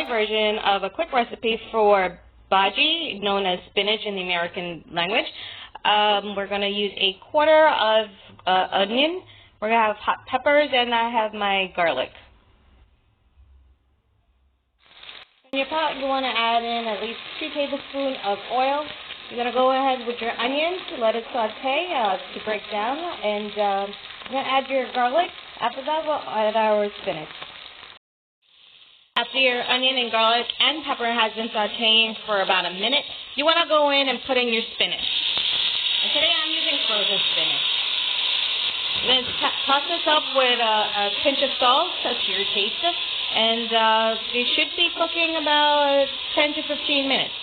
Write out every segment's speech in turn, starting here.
my version of a quick recipe for Bhajee, known as spinach in the American language. We're going to use a quarter of onion. We're going to have hot peppers, and I have my garlic. In your pot, you want to add in at least 2 tablespoons of oil. You're going to go ahead with your onions, let it saute to break down, and you're going to add your garlic. After that, we'll add our spinach. After your onion and garlic and pepper has been sauteing for about a minute, you want to go in and put in your spinach. And today I'm using frozen spinach. Then toss this up with a pinch of salt to your taste, and they should be cooking about 10 to 15 minutes.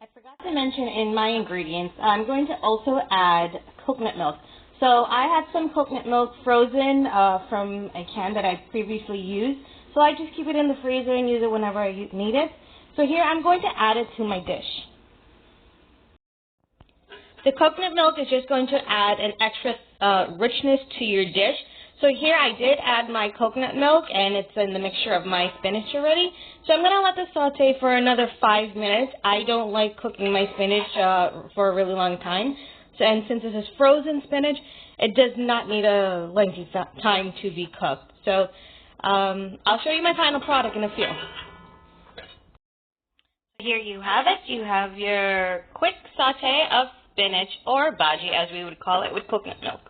I forgot to mention in my ingredients, I'm going to also add coconut milk. So I had some coconut milk frozen from a can that I previously used. So I just keep it in the freezer and use it whenever I need it. So here I'm going to add it to my dish. The coconut milk is just going to add an extra richness to your dish. So here I did add my coconut milk, and it's in the mixture of my spinach already. So I'm going to let this saute for another 5 minutes. I don't like cooking my spinach for a really long time. So, and since this is frozen spinach, it does not need a lengthy time to be cooked. So I'll show you my final product in a few. Here you have it. You have your quick saute of spinach, or Bhajee as we would call it, with coconut milk.